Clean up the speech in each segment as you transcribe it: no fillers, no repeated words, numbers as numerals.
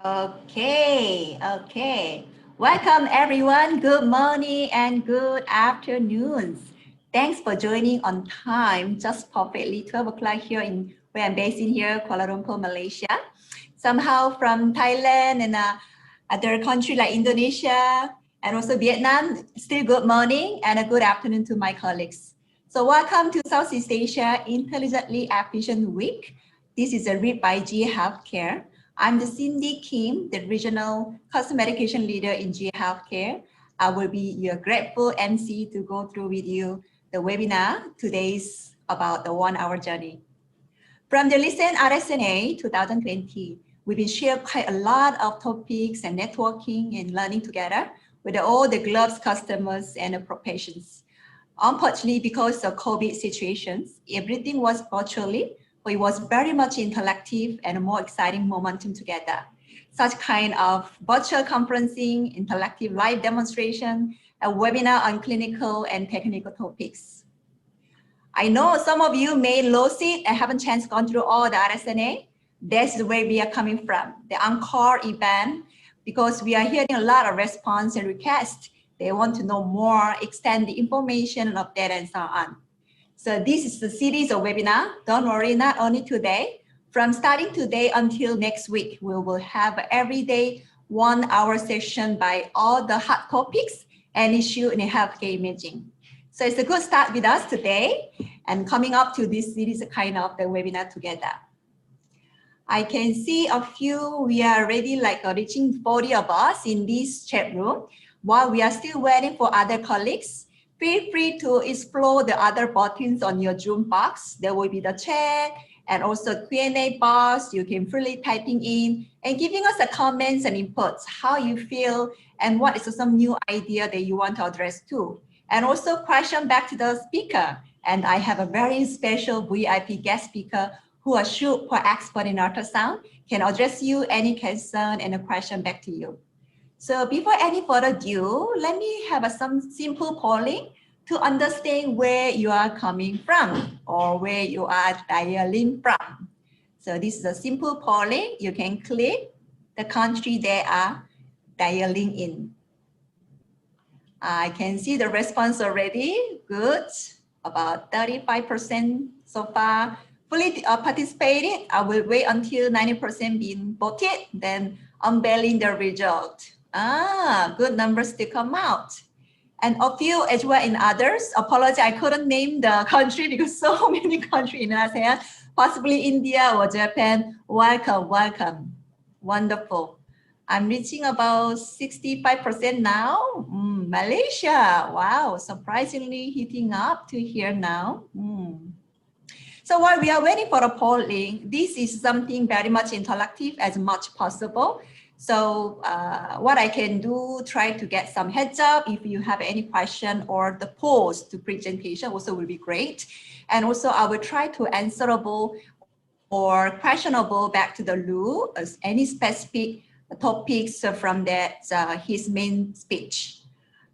Okay. Welcome everyone. Good morning and good afternoons. Thanks for joining on time, just perfectly 12 o'clock here in where I'm based in here, Kuala Lumpur, Malaysia. Somehow from Thailand and other country like Indonesia and also Vietnam, still good morning and a good afternoon to my colleagues. So welcome to Southeast Asia Intelligently Efficient Week. This is a read by GE Healthcare. I'm the Cindy Kim, the Regional Customer Medication Leader in GE Healthcare. I will be your grateful MC to go through with you the webinar. Today's about the 1 hour journey. From the recent RSNA 2020, we've been sharing quite a lot of topics and networking and learning together with all the globe's customers and patients. Unfortunately, because of COVID situations, everything was virtually, but it was very much interactive and a more exciting momentum together. Such kind of virtual conferencing, interactive live demonstration, a webinar on clinical and technical topics. I know some of you may lose it and haven't chance gone through all the RSNA. That's where we are coming from, the encore event, because we are hearing a lot of response and requests. They want to know more, extend the information and update and so on. So this is the series of webinar. Don't worry, not only today. From starting today until next week, we will have every day 1 hour session by all the hot topics and issue in healthcare imaging. So it's a good start with us today and coming up to this series kind of the webinar together. I can see a few, we are already like reaching 40 of us in this chat room. While we are still waiting for other colleagues, feel free to explore the other buttons on your Zoom box. There will be the chat and also Q&A box. You can freely typing in and giving us the comments and inputs, how you feel and what is some new idea that you want to address too. And also question back to the speaker. And I have a very special VIP guest speaker who are super expert in ultrasound, can address you any concern and a question back to you. So before any further ado, let me have some simple polling to understand where you are coming from or where you are dialing from. So this is a simple polling. You can click the country they are dialing in. I can see the response already. Good. About 35% so far fully participated. I will wait until 90% being voted, then unveiling the result. Good numbers to come out. And a few as well in others. Apologize, I couldn't name the country because so many countries in ASEAN, possibly India or Japan. Welcome, welcome. Wonderful. I'm reaching about 65% now. Malaysia, wow, surprisingly heating up to here now. So while we are waiting for the polling, this is something very much interactive as much possible. So what I can do, try to get some heads up if you have any question or the polls to presentation also will be great. And also I will try to answerable or questionable back to the Lou as any specific topics from that his main speech.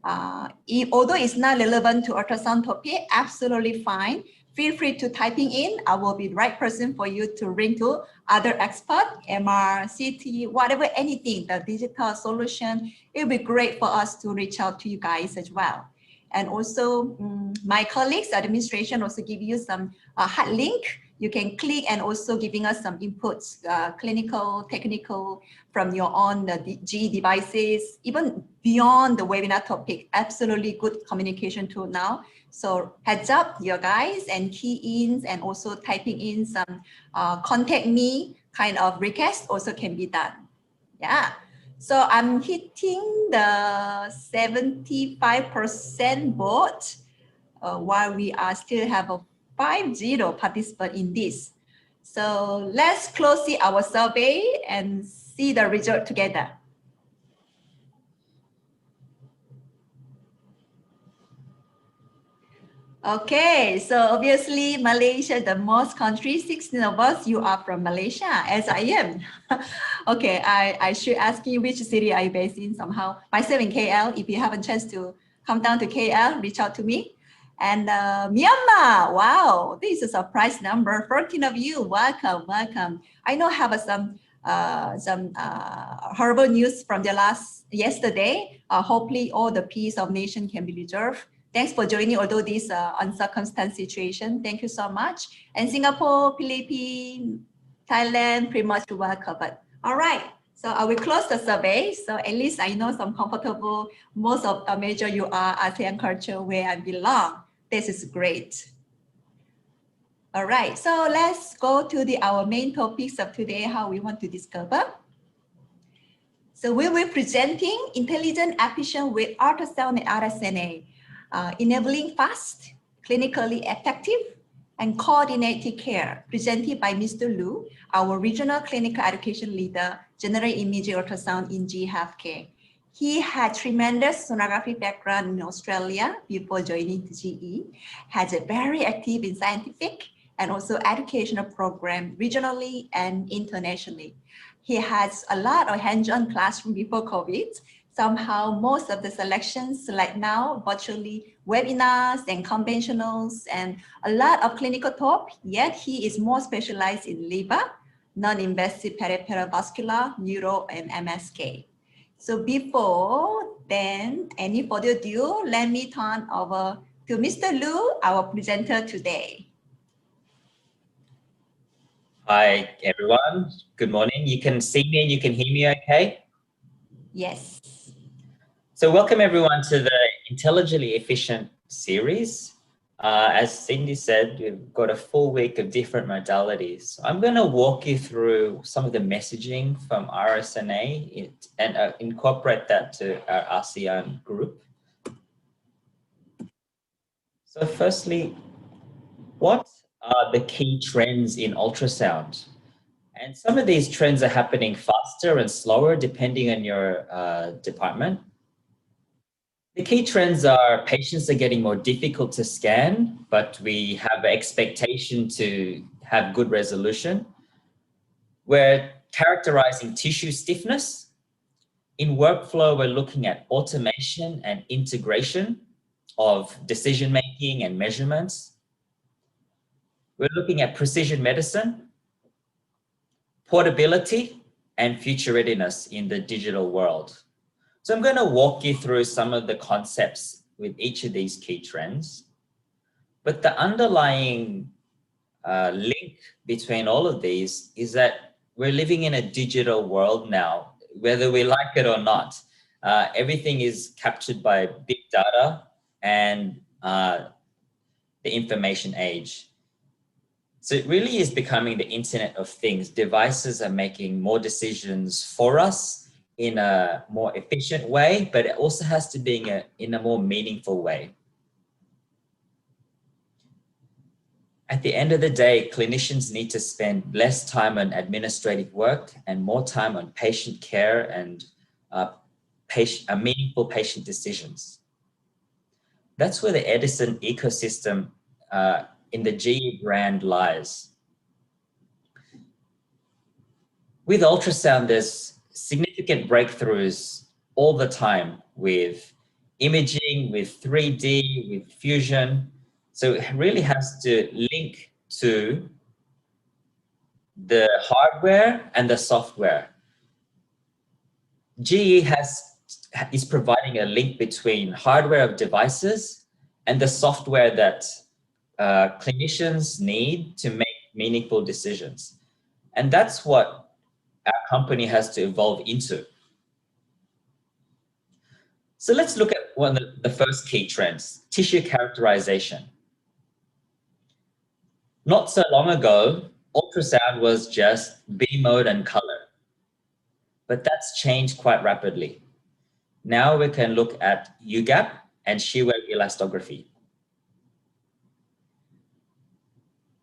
Although it's not relevant to ultrasound topic, absolutely fine. Feel free to typing in. I will be the right person for you to ring to other expert, MR, CT, whatever, anything, the digital solution. It will be great for us to reach out to you guys as well. And also my colleagues, administration also give you some hot link. You can click and also giving us some inputs, clinical, technical from your own G devices, even beyond the webinar topic. Absolutely good communication tool now. So heads up, you guys, and key ins and also typing in some contact me kind of request also can be done. Yeah. So I'm hitting the 75% vote while we are still have a 50 participant in this. So let's close our survey and see the result together. Okay, so obviously Malaysia, the most country, 16 of us, you are from Malaysia, as I am. Okay, I should ask you which city are you based in somehow. Myself in KL, if you have a chance to come down to KL, reach out to me. And Myanmar, wow, this is a surprise number. 14 of you, welcome, welcome. I know have some some horrible news from the yesterday. Hopefully all the peace of nation can be reserved. Thanks for joining, although this uncircumstanced situation. Thank you so much. And Singapore, Philippines, Thailand, pretty much well covered. All right, so I will close the survey. So at least I know some comfortable, most of the major you are ASEAN culture where I belong. This is great. All right, so let's go to our main topics of today, how we want to discover. So we will be presenting intelligent admission with ultrasound and RSNA, enabling fast, clinically effective, and coordinated care, presented by Mr. Lu, our regional clinical education leader, general imaging ultrasound in GE Healthcare. He had tremendous sonography background in Australia before joining the GE, has a very active in scientific and also educational program regionally and internationally. He has a lot of hands-on classroom before COVID. Somehow most of the selections like now, virtually webinars and conventionals and a lot of clinical talk, yet he is more specialized in liver, non-invasive peripheral vascular, neuro, and MSK. So before then, any further ado, let me turn over to Mr. Lu, our presenter today. Hi, everyone. Good morning. You can see me and you can hear me okay? Yes. So welcome everyone to the Intelligently Efficient series. As Cindy said, we've got a full week of different modalities. I'm going to walk you through some of the messaging from RSNA and incorporate that to our ASEAN group. So firstly, what are the key trends in ultrasound? And some of these trends are happening faster and slower depending on your department. The key trends are patients are getting more difficult to scan, but we have an expectation to have good resolution. We're characterizing tissue stiffness. In workflow, we're looking at automation and integration of decision-making and measurements. We're looking at precision medicine, portability, and future readiness in the digital world. So I'm going to walk you through some of the concepts with each of these key trends. But the underlying link between all of these is that we're living in a digital world now, whether we like it or not. Everything is captured by big data and the information age. So it really is becoming the Internet of Things. Devices are making more decisions for us in a more efficient way, but it also has to be in a more meaningful way. At the end of the day, clinicians need to spend less time on administrative work and more time on patient care and meaningful patient decisions. That's where the Edison ecosystem in the GE brand lies. With ultrasound, there's significant breakthroughs all the time with imaging, with 3D, with fusion. So it really has to link to the hardware and the software. GE is providing a link between hardware of devices and the software that clinicians need to make meaningful decisions. And that's what our company has to evolve into. So let's look at one of the first key trends, tissue characterization. Not so long ago, ultrasound was just beam mode and color, but that's changed quite rapidly. Now we can look at UGAP and shear wave elastography.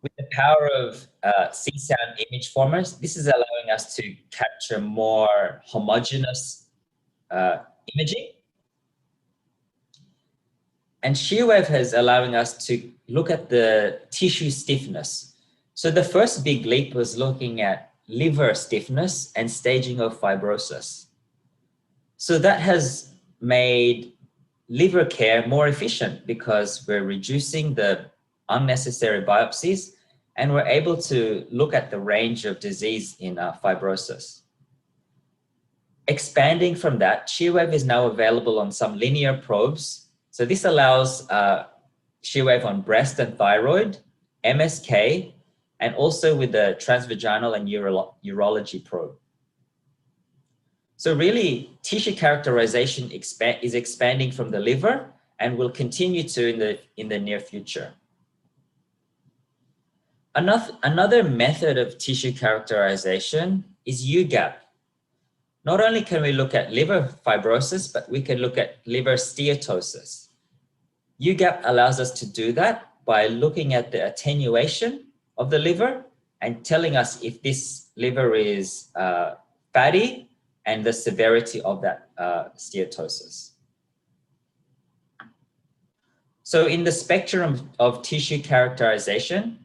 With the power of C-sound image formats, this is allowing us to capture more homogeneous imaging. And shear wave is allowing us to look at the tissue stiffness. So the first big leap was looking at liver stiffness and staging of fibrosis. So that has made liver care more efficient because we're reducing the unnecessary biopsies and we're able to look at the range of disease in fibrosis. Expanding from that, shearwave is now available on some linear probes. So this allows shearwave on breast and thyroid, MSK, and also with the transvaginal and urology probe. So really, tissue characterization is expanding from the liver and will continue to in the near future. Another method of tissue characterization is UGAP. Not only can we look at liver fibrosis, but we can look at liver steatosis. UGAP allows us to do that by looking at the attenuation of the liver and telling us if this liver is fatty and the severity of that steatosis. So in the spectrum of tissue characterization,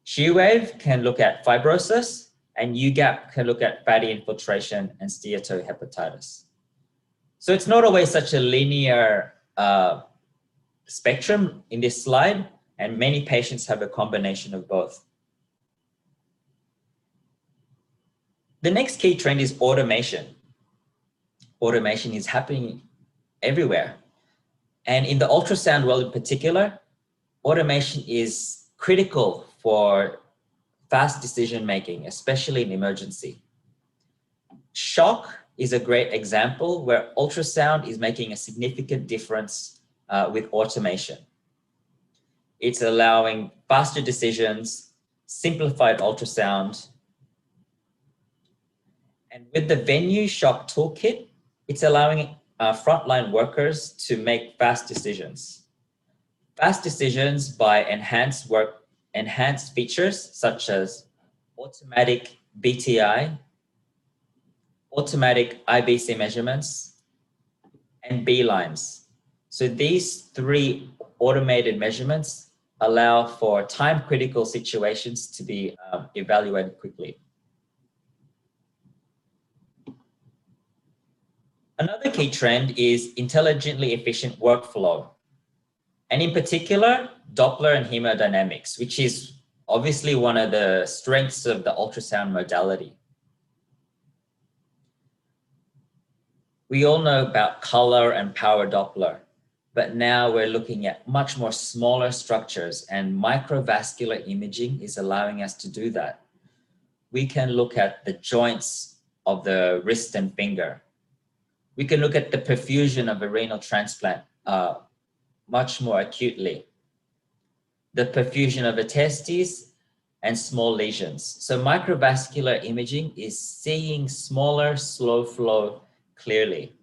shearwave can look at fibrosis, and UGAP can look at fatty infiltration and steatohepatitis. So it's not always such a linear spectrum in this slide, and many patients have a combination of both. The next key trend is automation. Automation is happening everywhere. And in the ultrasound world in particular, automation is critical for fast decision-making, especially in emergency. Shock is a great example where ultrasound is making a significant difference with automation. It's allowing faster decisions, simplified ultrasound. And with the Venue Shock Toolkit, it's allowing frontline workers to make fast decisions. Fast decisions by enhanced features such as automatic BTI, automatic IBC measurements, and B-lines. So these three automated measurements allow for time-critical situations to be evaluated quickly. Another key trend is intelligently efficient workflow, and in particular, Doppler and hemodynamics, which is obviously one of the strengths of the ultrasound modality. We all know about color and power Doppler, but now we're looking at much more smaller structures, and microvascular imaging is allowing us to do that. We can look at the joints of the wrist and finger. We can look at the perfusion of a renal transplant much more acutely, the perfusion of the testes and small lesions. So microvascular imaging is seeing smaller, slow flow clearly.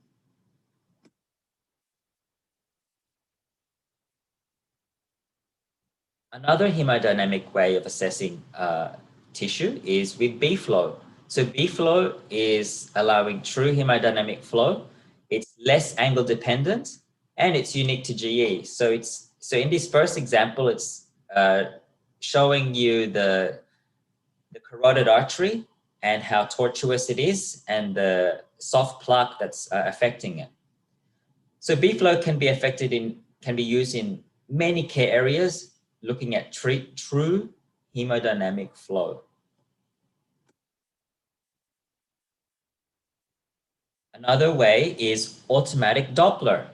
Another hemodynamic way of assessing tissue is with B-flow. So B-flow is allowing true hemodynamic flow. It's less angle dependent and it's unique to GE. So in this first example, it's showing you the carotid artery and how tortuous it is and the soft plaque that's affecting it. So B-flow can be used in many care areas, looking at true hemodynamic flow. Another way is automatic Doppler.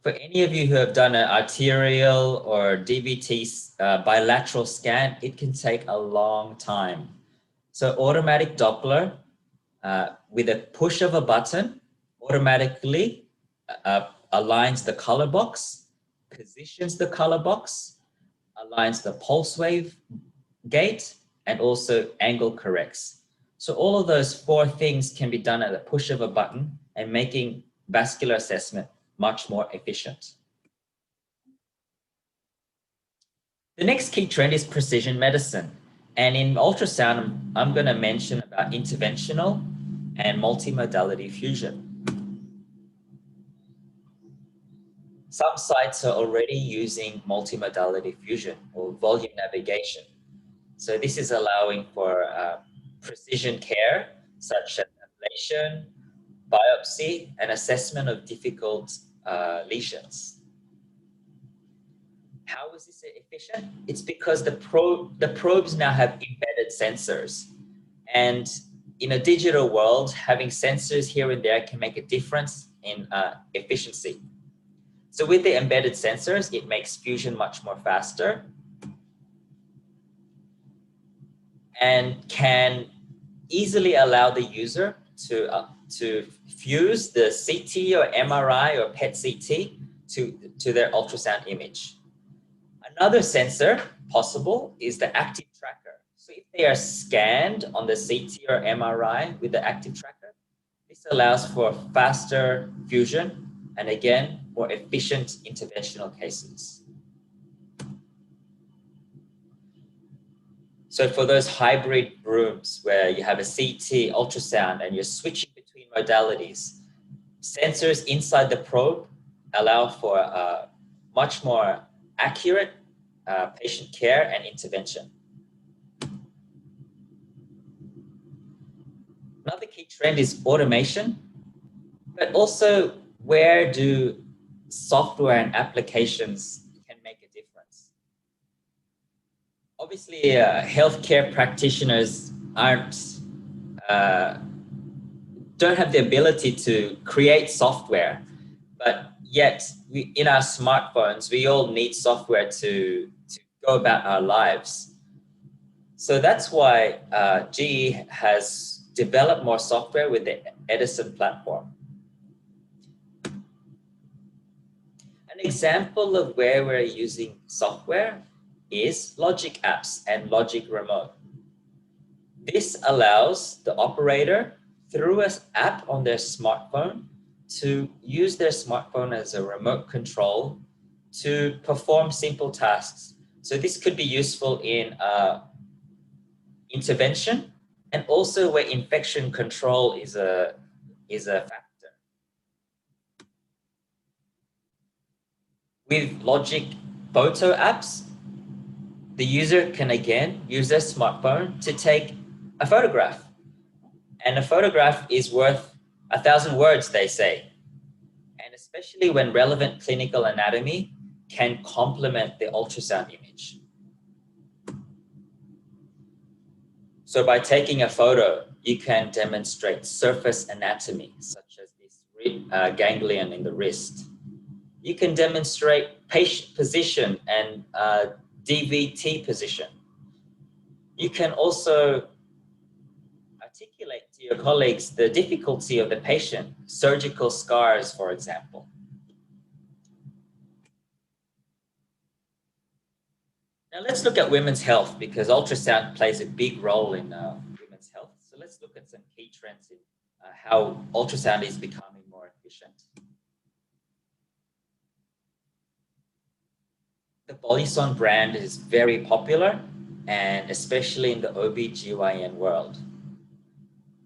For any of you who have done an arterial or DVT bilateral scan, it can take a long time. So automatic Doppler, with a push of a button, automatically aligns the color box, positions the color box, aligns the pulse wave gate, and also angle corrects. So all of those four things can be done at the push of a button and making vascular assessment much more efficient. The next key trend is precision medicine. And in ultrasound, I'm going to mention about interventional and multimodality fusion. Some sites are already using multimodality fusion or volume navigation. So this is allowing for precision care, such as ablation, biopsy, and assessment of difficult lesions. How is this efficient? It's because the probes now have embedded sensors. And in a digital world, having sensors here and there can make a difference in efficiency. So with the embedded sensors, it makes fusion much more faster and can easily allow the user to fuse the CT or MRI or PET CT to their ultrasound image. Another sensor possible is the active tracker. So if they are scanned on the CT or MRI with the active tracker, this allows for faster fusion and again, more efficient interventional cases. So for those hybrid rooms where you have a CT, ultrasound, and you're switching between modalities, sensors inside the probe allow for much more accurate patient care and intervention. Another key trend is automation, but also where do software and applications can make a difference. Obviously, healthcare practitioners don't have the ability to create software, but yet in our smartphones, we all need software to go about our lives. So that's why GE has developed more software with the Edison platform. An example of where we're using software is Logic apps and Logic Remote. This allows the operator through an app on their smartphone to use their smartphone as a remote control to perform simple tasks. So this could be useful in intervention and also where infection control is a factor. With Logic photo apps, the user can again use their smartphone to take a photograph. And a photograph is worth 1,000 words, they say. And especially when relevant clinical anatomy can complement the ultrasound image. So by taking a photo, you can demonstrate surface anatomy, such as this ganglion in the wrist. You can demonstrate patient position and DVT position. You can also articulate to your colleagues the difficulty of the patient, surgical scars, for example. Now let's look at women's health because ultrasound plays a big role in women's health. So let's look at some key trends in how ultrasound is becoming more efficient. The Bolison brand is very popular, and especially in the OB/GYN world.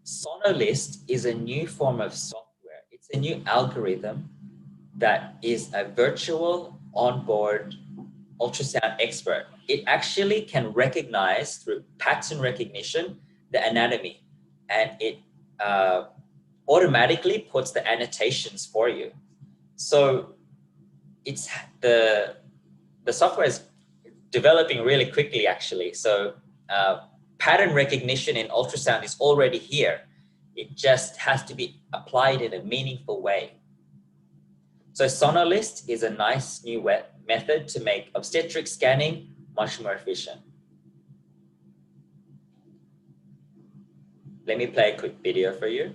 Sonolist is a new form of software. It's a new algorithm that is a virtual onboard ultrasound expert. It actually can recognize through pattern recognition the anatomy, and it automatically puts the annotations for you. So it's the software is developing really quickly, actually. So pattern recognition in ultrasound is already here. It just has to be applied in a meaningful way. So Sonolist is a nice new method to make obstetric scanning much more efficient. Let me play a quick video for you.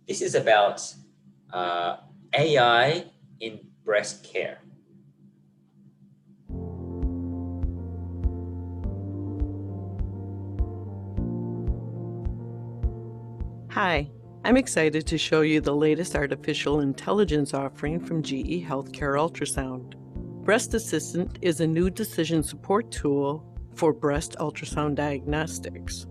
This is about AI in breast care. Hi, I'm excited to show you the latest artificial intelligence offering from GE Healthcare Ultrasound. Breast Assistant is a new decision support tool for breast ultrasound diagnostics.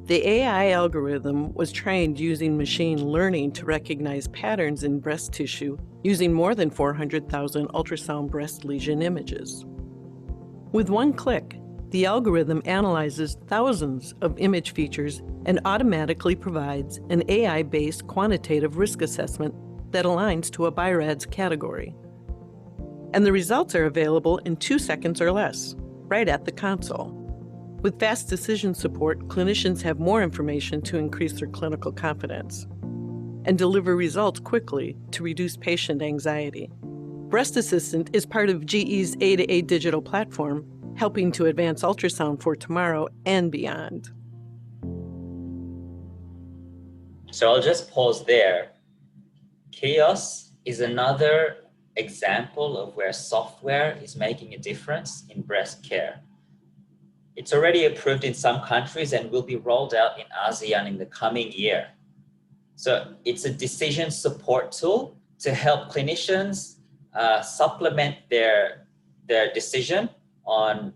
The AI algorithm was trained using machine learning to recognize patterns in breast tissue using more than 400,000 ultrasound breast lesion images. With one click, the algorithm analyzes thousands of image features and automatically provides an AI-based quantitative risk assessment that aligns to a BI-RADS category. and the results are available in 2 seconds or less, right at the console. With fast decision support, clinicians have more information to increase their clinical confidence and deliver results quickly to reduce patient anxiety. Breast Assistant is part of GE's A2A digital platform, helping to advance ultrasound for tomorrow and beyond. So I'll just pause there. Kiosk is another example of where software is making a difference in breast care. It's already approved in some countries and will be rolled out in ASEAN in the coming year. So it's a decision support tool to help clinicians supplement their decision on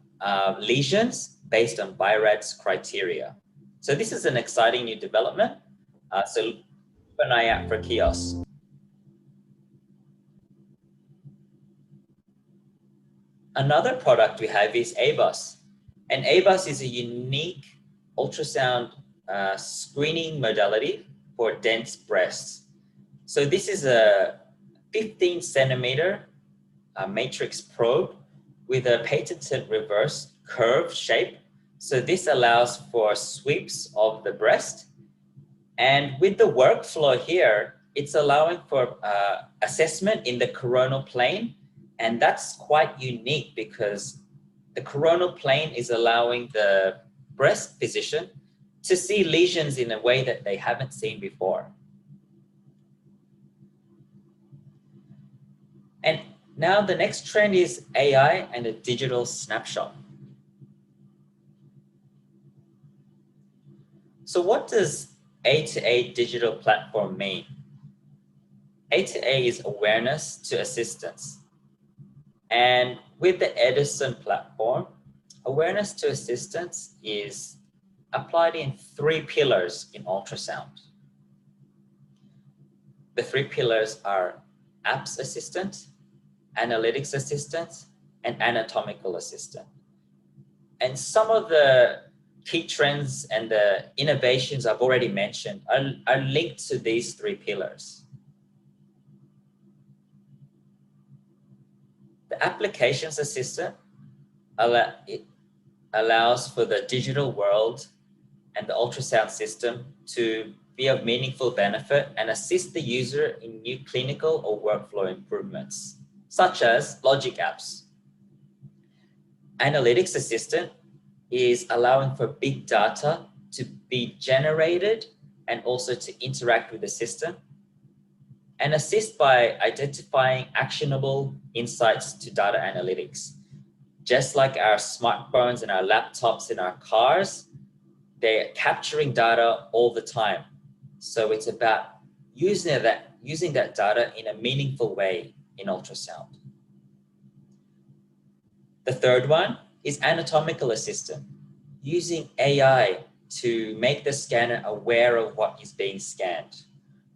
lesions based on BI-RADS criteria. So this is an exciting new development. So keep an eye out for Kiosk. Another product we have is ABUS. And ABUS is a unique ultrasound screening modality for dense breasts. So this is a 15 centimeter matrix probe with a patented reverse curve shape. So this allows for sweeps of the breast. And with the workflow here, it's allowing for assessment in the coronal plane. And that's quite unique because the coronal plane is allowing the breast physician to see lesions in a way that they haven't seen before. And now the next trend is AI and a digital snapshot. So what does A2A digital platform mean? A2A is awareness to assistance. And with the Edison platform, awareness to assistance is applied in 3 pillars in ultrasound. The 3 pillars are apps assistant, analytics assistant, and anatomical assistant. And some of the key trends and the innovations I've already mentioned are linked to these 3 pillars. The applications assistant allows for the digital world and the ultrasound system to be of meaningful benefit and assist the user in new clinical or workflow improvements, such as logic apps. Analytics assistant is allowing for big data to be generated and also to interact with the system, and assist by identifying actionable insights to data analytics. Just like our smartphones and our laptops in our cars, they're capturing data all the time. So it's about using that data in a meaningful way in ultrasound. The third one is anatomical assistant, using AI to make the scanner aware of what is being scanned,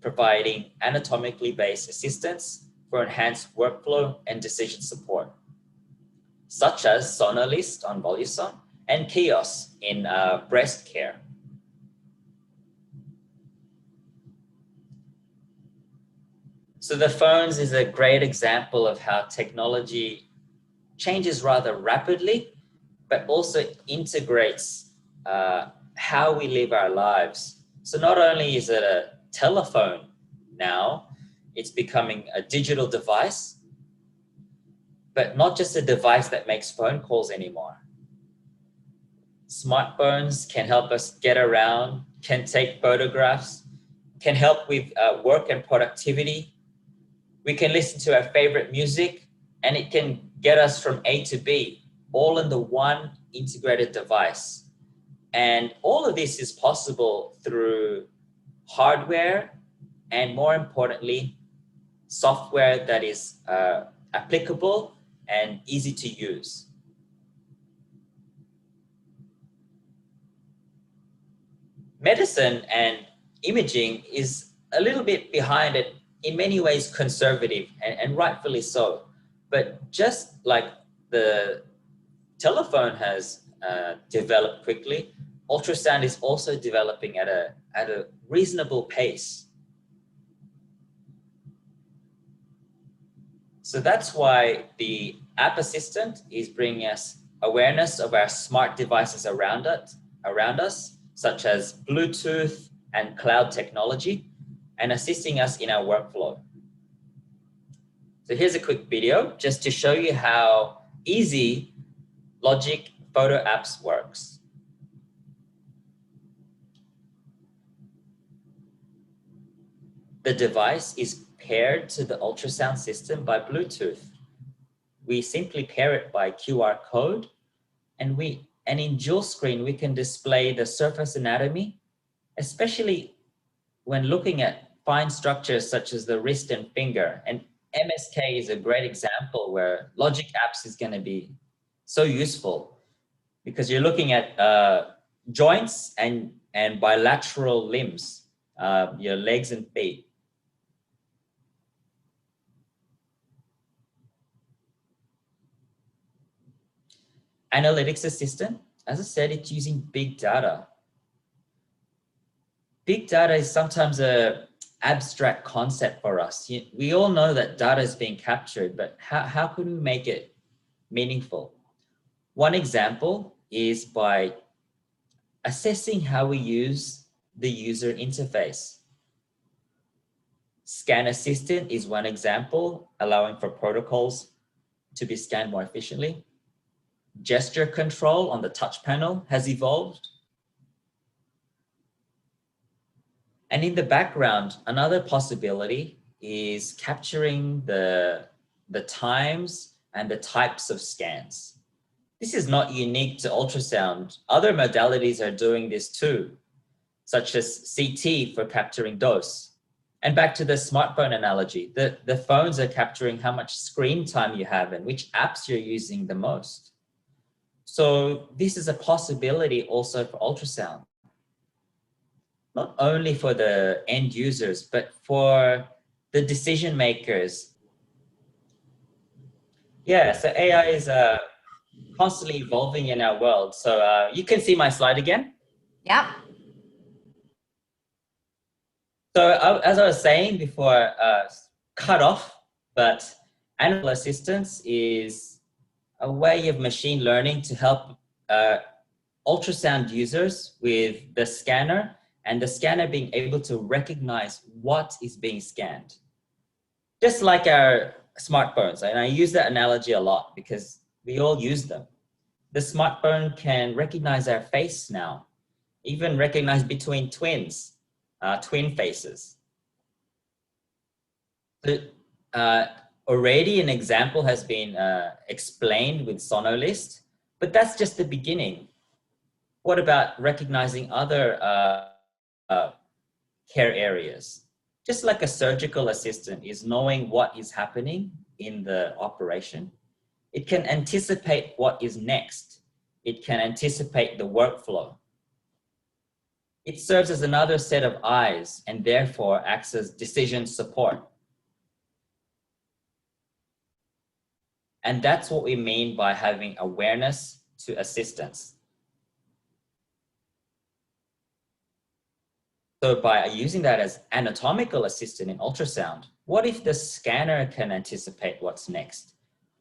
providing anatomically based assistance for enhanced workflow and decision support, such as Sonalist on Voluson and Kiosk in breast care. So the phones is a great example of how technology changes rather rapidly, but also integrates how we live our lives. So not only is it a telephone now, it's becoming a digital device, but not just a device that makes phone calls anymore. Smartphones can help us get around, can take photographs, can help with work and productivity. We can listen to our favorite music, and it can get us from A to B, all in the one integrated device. And all of this is possible through hardware and, more importantly, software that is applicable and easy to use. Medicine and imaging is a little bit behind it, in many ways conservative, and rightfully so. But just like the telephone has developed quickly, ultrasound is also developing at a reasonable pace. So that's why the app assistant is bringing us awareness of our smart devices around us, such as Bluetooth and cloud technology, and assisting us in our workflow. So here's a quick video just to show you how easy Logic Photo Apps works. The device is paired to the ultrasound system by Bluetooth. We simply pair it by QR code, and in dual screen, we can display the surface anatomy, especially when looking at fine structures such as the wrist and finger. And MSK is a great example where Logic Apps is going to be so useful because you're looking at joints and bilateral limbs, your legs and feet. Analytics Assistant, as I said, it's using big data. Big data is sometimes an abstract concept for us. We all know that data is being captured, but how could we make it meaningful? One example is by assessing how we use the user interface. Scan Assistant is one example, allowing for protocols to be scanned more efficiently. Gesture control on the touch panel has evolved. And in the background, another possibility is capturing the times and the types of scans. This is not unique to ultrasound. Other modalities are doing this too, such as CT for capturing dose. And back to the smartphone analogy, the phones are capturing how much screen time you have and which apps you're using the most. So this is a possibility also for ultrasound, not only for the end users, but for the decision makers. Yeah, so AI is constantly evolving in our world. So you can see my slide again. Yep. So as I was saying before, cut off, but animal assistance is a way of machine learning to help ultrasound users with the scanner, and the scanner being able to recognize what is being scanned. Just like our smartphones, and I use that analogy a lot because we all use them. The smartphone can recognize our face now, even recognize between twins, twin faces. Already an example has been explained with Sonolist, but that's just the beginning. What about recognizing other care areas? Just like a surgical assistant is knowing what is happening in the operation, it can anticipate what is next. It can anticipate the workflow. It serves as another set of eyes and therefore acts as decision support. And that's what we mean by having awareness to assistance. So by using that as anatomical assistant in ultrasound, what if the scanner can anticipate what's next?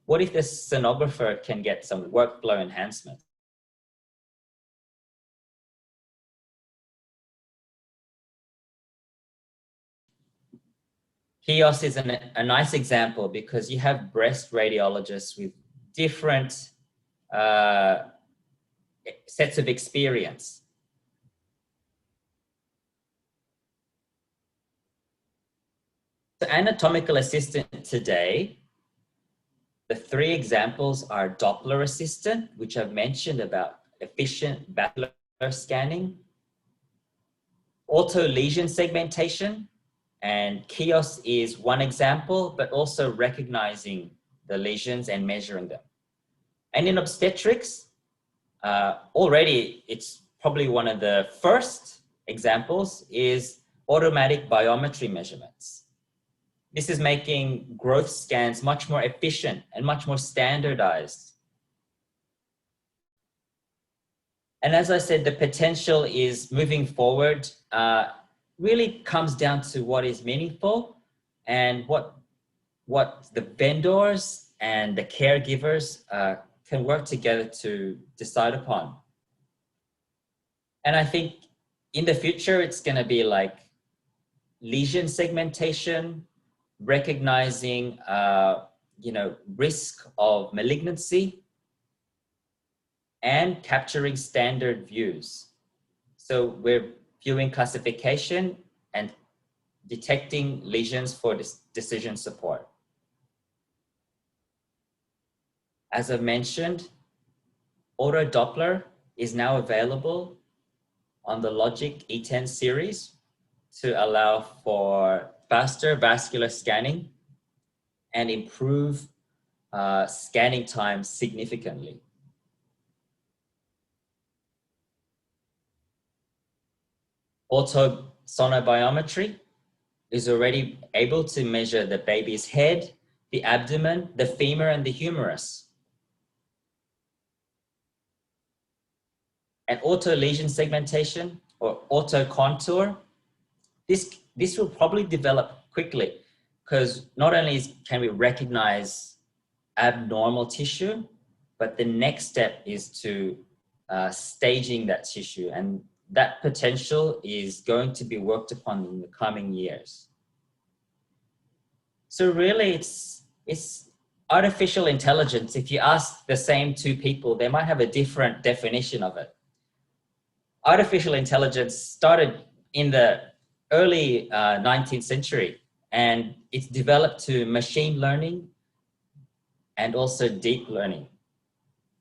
What if the sonographer can get some workflow enhancement? Kiosk is a nice example because you have breast radiologists with different sets of experience. The anatomical assistant today, the three examples are Doppler assistant, which I've mentioned about efficient vascular scanning, auto lesion segmentation, and Kiosk is one example, but also recognizing the lesions and measuring them. And in obstetrics, already it's probably one of the first examples is automatic biometry measurements. This is making growth scans much more efficient and much more standardized. And as I said, the potential is moving forward, really comes down to what is meaningful and what what the vendors and the caregivers can work together to decide upon. And I think in the future, it's going to be like lesion segmentation, recognizing, risk of malignancy, and capturing standard views. So we're viewing classification and detecting lesions for decision support. As I mentioned, auto Doppler is now available on the Logic E10 series to allow for faster vascular scanning and improve scanning time significantly. Auto sonobiometry is already able to measure the baby's head, the abdomen, the femur, and the humerus. And auto lesion segmentation or auto contour, this will probably develop quickly, because not only can we recognize abnormal tissue, but the next step is to staging that tissue, and that potential is going to be worked upon in the coming years. So really it's artificial intelligence. If you ask the same two people, they might have a different definition of it. Artificial intelligence started in the early 19th century, and it's developed to machine learning and also deep learning.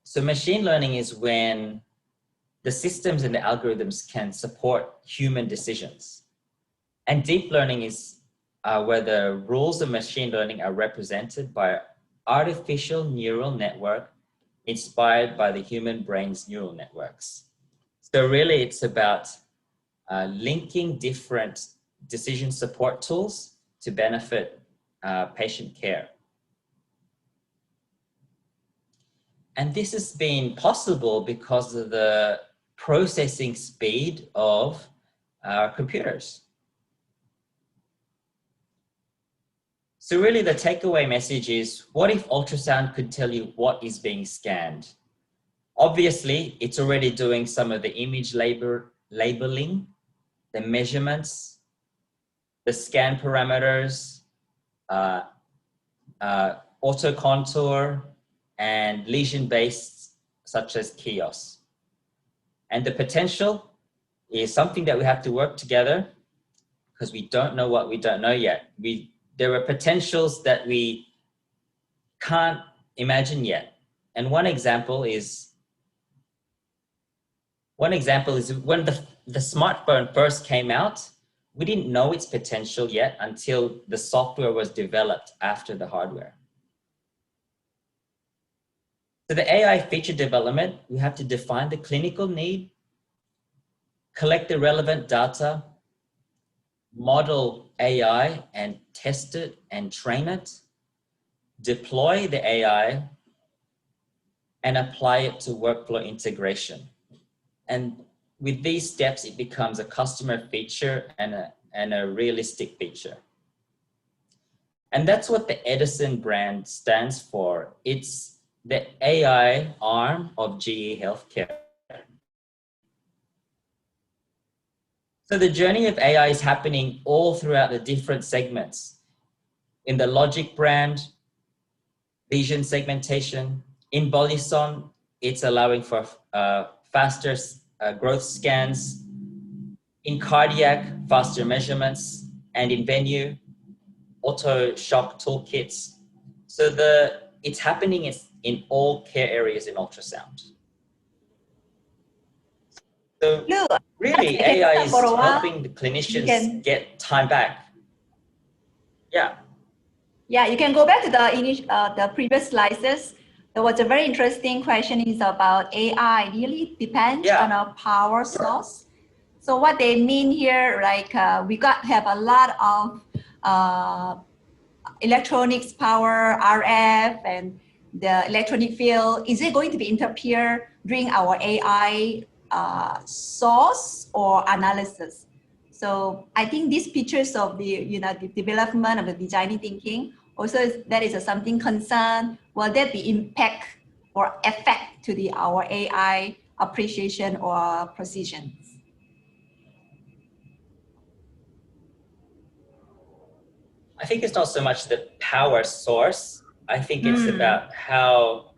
So machine learning is when the systems and the algorithms can support human decisions. And deep learning is where the rules of machine learning are represented by artificial neural network inspired by the human brain's neural networks. So really it's about linking different decision support tools to benefit patient care. And this has been possible because of the processing speed of our computers. So really the takeaway message is, what if ultrasound could tell you what is being scanned? Obviously, it's already doing some of the image labeling, the measurements, the scan parameters, auto contour, and lesion-based, such as KIOS. And the potential is something that we have to work together, because we don't know what we don't know yet. There are potentials that we can't imagine yet. And one example is when the smartphone first came out, we didn't know its potential yet until the software was developed after the hardware. So the AI feature development, we have to define the clinical need, collect the relevant data, model AI and test it and train it, deploy the AI, and apply it to workflow integration. And with these steps, it becomes a customer feature and a realistic feature. And that's what the Edison brand stands for. It's the AI arm of GE Healthcare. So the journey of AI is happening all throughout the different segments. In the Logic brand, lesion segmentation. In Bolison, it's allowing for faster growth scans. In cardiac, faster measurements. And in Venue, auto shock toolkits. So it's happening in all care areas in ultrasound. So really, AI is helping the clinicians get time back. Yeah. Yeah, you can go back to the previous slides. There was a very interesting question is about AI really depends on our power source. So what they mean here, like we have a lot of electronics power, RF, and the electronic field. Is it going to be interfere during our AI source or analysis? So I think these pictures of the development of the designing thinking Also, that is something concern. Will there be impact or effect to our AI appreciation or precision? I think it's not so much the power source. I think it's about how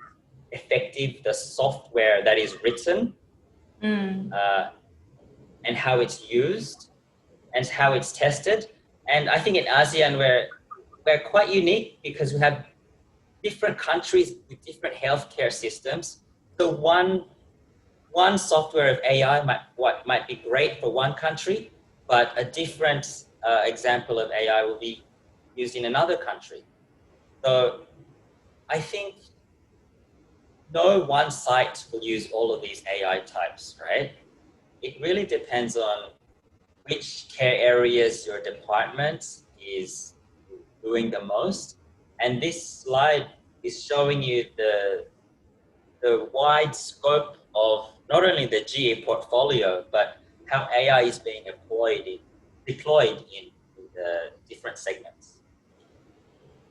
effective the software that is written and how it's used and how it's tested. And I think in ASEAN we're quite unique because we have different countries with different healthcare systems. So one software of AI might be great for one country, but a different example of AI will be used in another country. So I think no one site will use all of these AI types, right? It really depends on which care areas your department is doing the most. And this slide is showing you the wide scope of not only the GE portfolio, but how AI is being deployed in the different segments.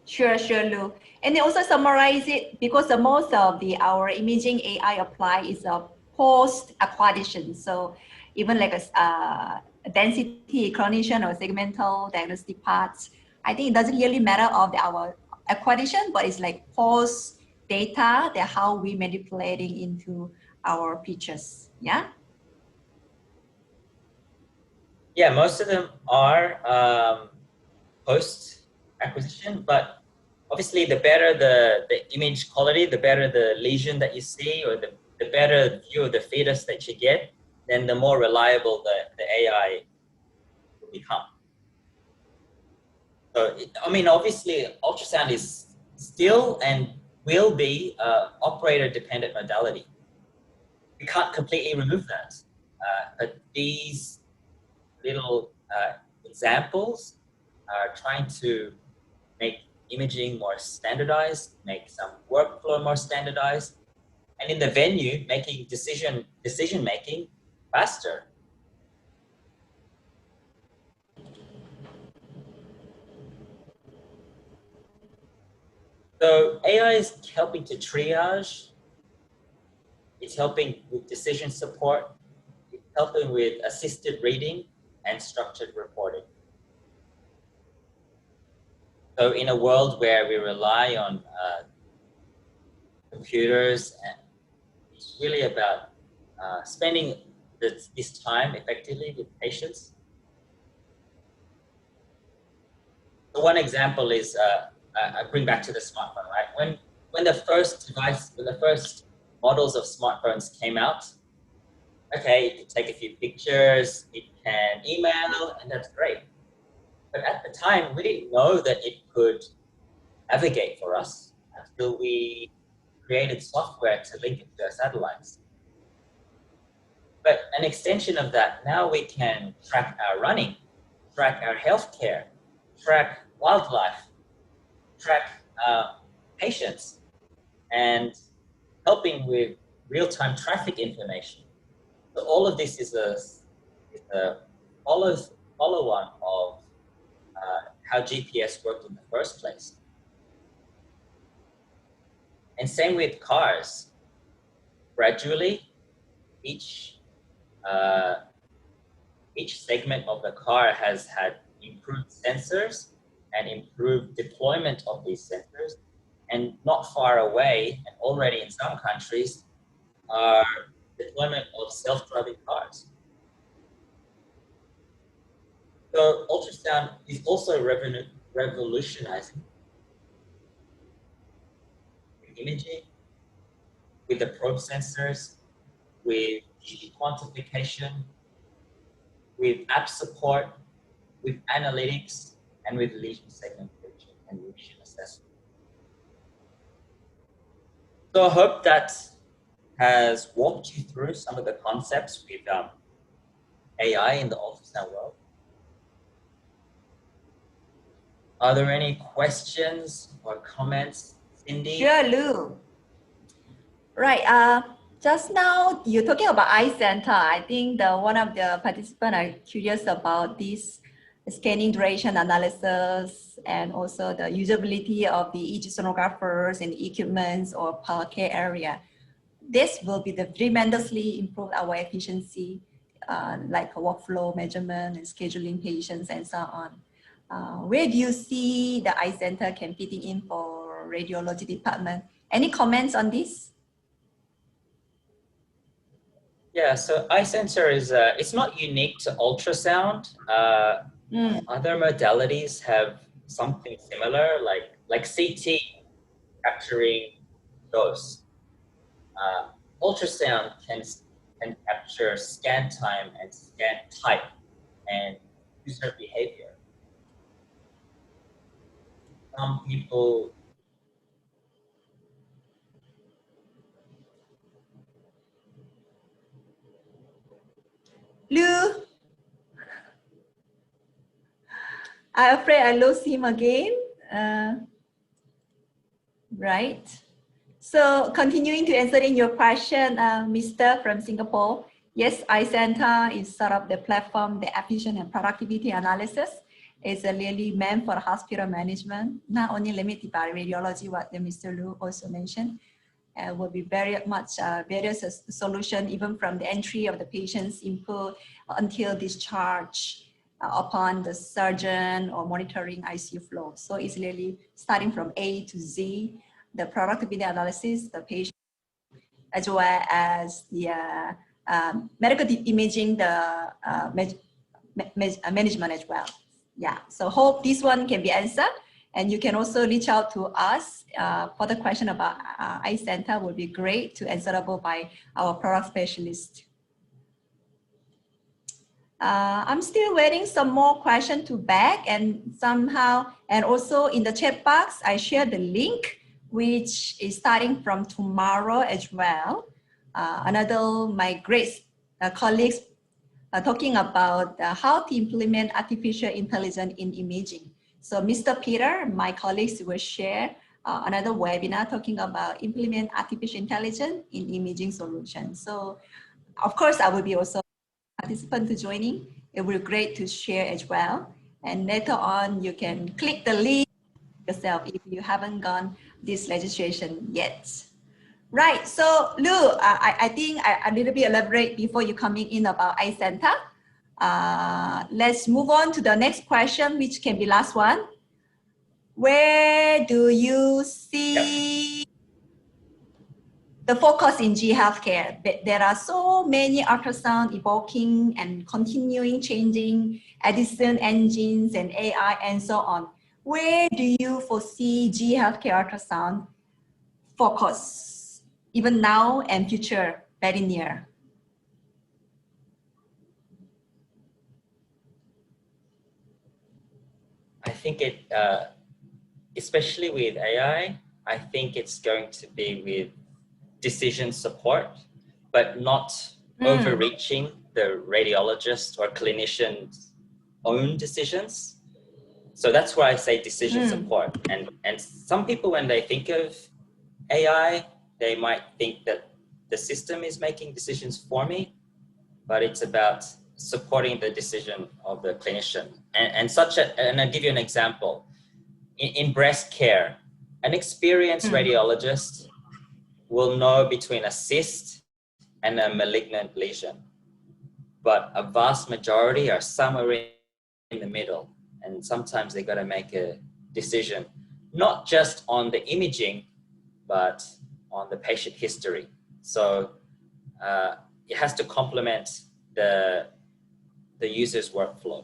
Sure, Lou. And they also summarize it because the most of our imaging AI apply is a post-acquisition. So even like a density, clinician or segmental diagnostic parts, I think it doesn't really matter of our acquisition, but it's like post data that how we manipulating into our pictures. Yeah. Yeah, most of them are post acquisition, but obviously the better the image quality, the better the lesion that you see, or the better view of the fetus that you get, then the more reliable the AI will become. So, obviously ultrasound is still and will be operator-dependent modality. We can't completely remove that. But these little examples are trying to make imaging more standardized, make some workflow more standardized, and in the venue, making decision making faster. So AI is helping to triage. It's helping with decision support. It's helping with assisted reading and structured reporting. So in a world where we rely on computers, and it's really about spending this time effectively with patients. So one example is, I bring back to the smartphone, right? When the first models of smartphones came out, okay, it could take a few pictures, it can email, and that's great. But at the time, we didn't know that it could navigate for us until we created software to link it to our satellites. But an extension of that, now we can track our running, track our healthcare, track wildlife, track patients, and helping with real-time traffic information. So all of this is a follow-on of how GPS worked in the first place. And same with cars. Gradually, each segment of the car has had improved sensors and improved deployment of these sensors. And not far away, and already in some countries, are deployment of self-driving cars. So ultrasound is also revolutionizing imaging with the probe sensors, with tissue quantification, with app support, with analytics, and with lesion segmentation and lesion assessment. So I hope that has walked you through some of the concepts with AI in the ultrasound world. Are there any questions or comments, Cindy? Sure, Lou. Right. Just now you're talking about eye center. I think one of the participants are curious about this scanning duration analysis, and also the usability of the EEG sonographers and equipments or per care area. This will be tremendously improve our efficiency, like workflow measurement and scheduling patients and so on. Where do you see the eye center can fit in for radiology department? Any comments on this? Yeah, so eye sensor is, it's not unique to ultrasound. Other modalities have something similar, like CT capturing dose. Ultrasound can capture scan time and scan type and user behavior. Some people Lou, I'm afraid I lost him again. Right. So continuing to answering your question, Mr. from Singapore. Yes, iCenter is sort of the platform, the efficient and productivity analysis is really meant for hospital management, not only limited by radiology, what Mr. Lu also mentioned. Will be very much various solution, even from the entry of the patient's input until discharge upon the surgeon or monitoring ICU flow. So it's really starting from A to Z, the productivity analysis, the patient, as well as the medical imaging, the management as well. Yeah, so hope this one can be answered. And you can also reach out to us for the question about eye center would be great to answerable by our product specialist. I'm still waiting some more question to back and somehow, and also in the chat box, I shared the link, which is starting from tomorrow as well. My great colleagues are talking about how to implement artificial intelligence in imaging. So Mr. Peter, my colleagues will share another webinar talking about implement artificial intelligence in imaging solutions. So of course, I will be also participant to joining. It will be great to share as well. And later on, you can click the link yourself if you haven't gone this registration yet. Right, so Lu, I think I little bit elaborate before you coming in about eye center. Let's move on to the next question, which can be last one. Where do you see the focus in G healthcare? There are so many ultrasound evoking and continuing changing, addition engines and AI and so on. Where do you foresee G healthcare ultrasound focus, even now and future, very near? I think it, especially with AI, I think it's going to be with decision support, but not overreaching the radiologist or clinician's own decisions. So that's why I say decision support. And some people, when they think of AI, they might think that the system is making decisions for me, but it's about supporting the decision of the clinician. And I'll give you an example. In breast care, an experienced radiologist will know between a cyst and a malignant lesion, but a vast majority are somewhere in the middle. And sometimes they got to make a decision, not just on the imaging, but on the patient history. So it has to complement the user's workflow.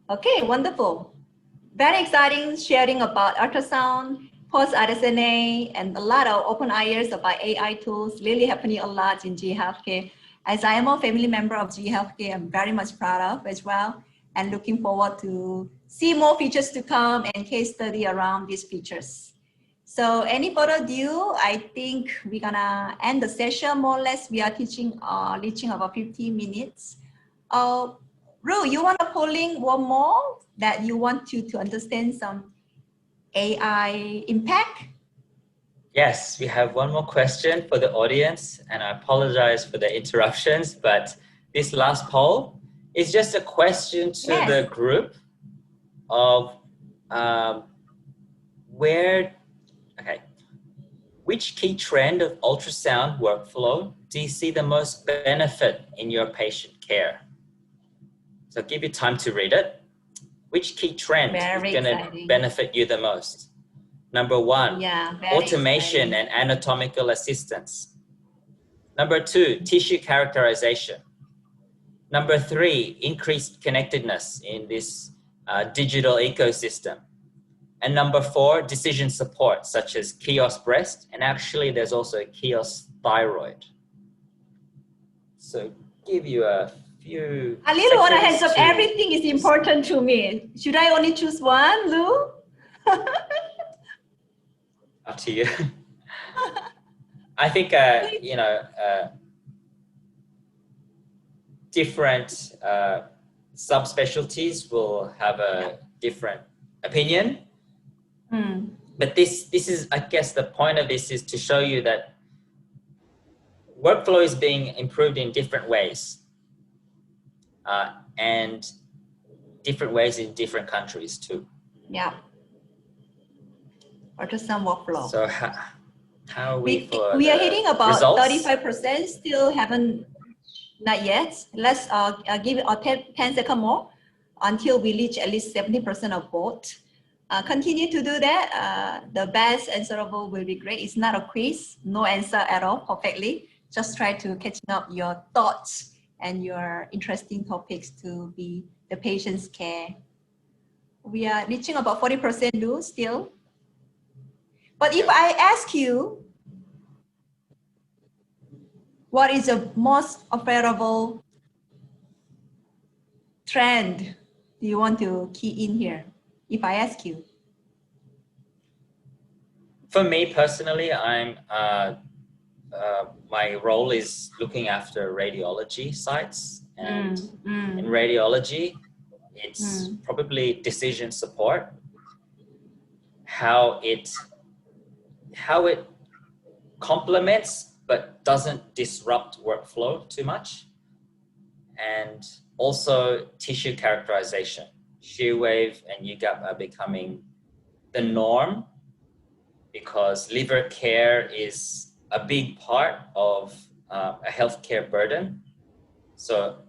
Okay, wonderful. Very exciting sharing about ultrasound, post-RSNA, and a lot of open ears about AI tools really happening a lot in G Healthcare. As I am a family member of G Healthcare, I'm very much proud of as well, and looking forward to see more features to come and case study around these features. So any further ado, I think we're gonna end the session more or less. We are teaching, reaching about 15 minutes. Ru, you want to polling one more that you want to understand some AI impact? Yes, we have one more question for the audience, and I apologize for the interruptions, but this last poll is just a question to Yes. the group of which key trend of ultrasound workflow do you see the most benefit in your patient care? So I'll give you time to read it. Which key trend Very is going to exciting. benefit you the most? Number one, Yeah, very automation exciting. and anatomical assistance. Number two, tissue characterization. Number three, increased connectedness in this digital ecosystem. And number four, decision support, such as kiosk breast. And actually, there's also a kiosk thyroid. So give you a few A little on a seconds hands up, to- everything is important to me. Should I only choose one, Lou? Up to you. I think, different subspecialties will have a different opinion. But this is, I guess, the point of this is to show you that workflow is being improved in different ways, and different ways in different countries too. Yeah. Ultrasound workflow. So how are we for we are the hitting about results? 35%, still haven't, not yet. Let's give it 10 seconds more until we reach at least 70% of vote. Continue to do that. The best answerable will be great. It's not a quiz, no answer at all perfectly. Just try to catch up your thoughts and your interesting topics to be the patient's care. We are reaching about 40% do still. But if I ask you, what is the most favorable trend do you want to key in here? If I ask you. For me personally, I'm my role is looking after radiology sites, and in radiology, it's probably decision support. How it complements but doesn't disrupt workflow too much, and also tissue characterization. Shear wave and UGAP are becoming the norm because liver care is a big part of a healthcare burden. So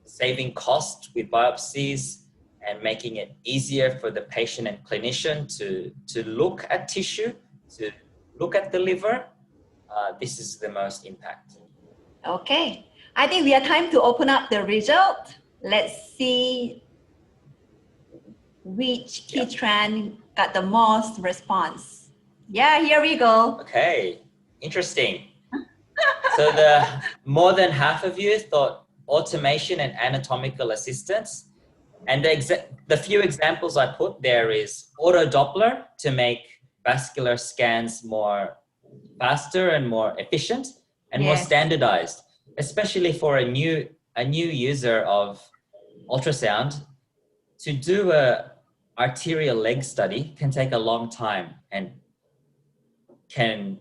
saving cost with biopsies and making it easier for the patient and clinician to look at tissue, to look at the liver, this is the most impact. Okay, I think we are time to open up the result. Let's see which key trend got the most response. Yeah, here we go. Okay, interesting. So the more than half of you thought automation and anatomical assistance. And the few examples I put there is auto Doppler to make vascular scans more faster and more efficient and more standardized, especially for a new user of ultrasound. To do a arterial leg study can take a long time and can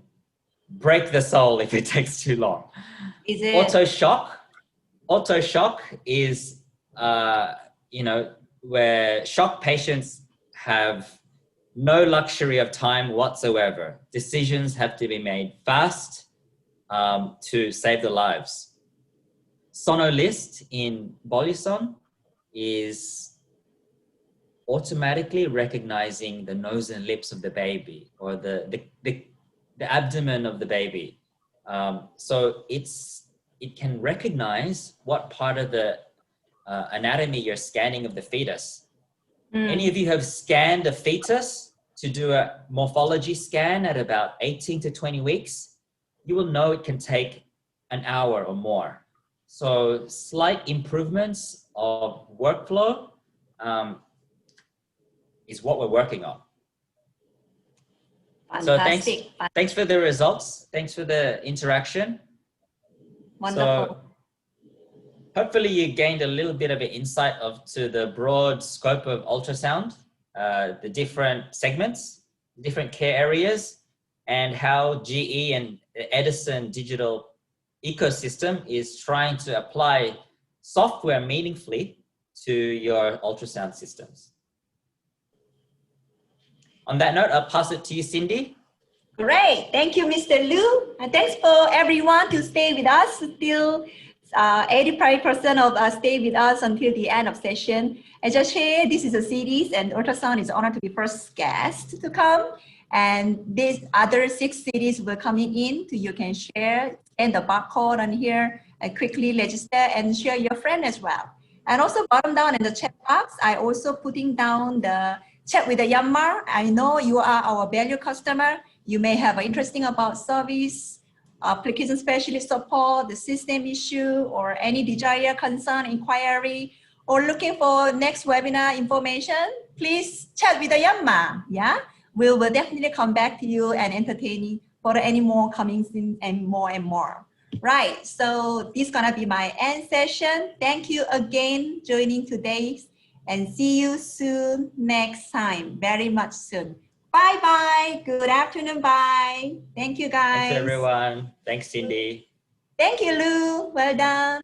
break the soul if it takes too long. Is it? Auto shock is where shock patients have no luxury of time whatsoever. Decisions have to be made fast to save the lives. Sonolist in Bolison is automatically recognizing the nose and lips of the baby or the abdomen of the baby. So it can recognize what part of the anatomy you're scanning of the fetus. Any of you have scanned a fetus to do a morphology scan at about 18 to 20 weeks? You will know it can take an hour or more. So slight improvements of workflow is what we're working on. Fantastic. So thanks for the results. Thanks for the interaction. Wonderful. So hopefully you gained a little bit of an insight to the broad scope of ultrasound, the different segments, different care areas, and how GE and Edison digital ecosystem is trying to apply software meaningfully to your ultrasound systems. On that note, I'll pass it to you, Cindy. Great. Thank you, Mr. Lu. And thanks for everyone to stay with us till 85% of us stay with us until the end of session. As just shared, this is a series and Ultrasound is honored to be first guest to come. And these other 6 cities will coming in to you can share and the barcode on here and quickly register and share your friend as well. And also bottom down in the chat box, I also putting down the chat with the Yammer. I know you are our value customer. You may have an interesting about service, application specialist support, the system issue, or any desire, concern, inquiry, or looking for next webinar information, please chat with the Yamma. Yeah, we will definitely come back to you and entertaining for any more coming in and more and more. Right, so this is gonna be my end session. Thank you again joining today and see you soon next time, very much soon. Bye-bye. Good afternoon. Bye. Thank you, guys. Thanks, everyone. Thanks, Cindy. Thank you, Lou. Well done.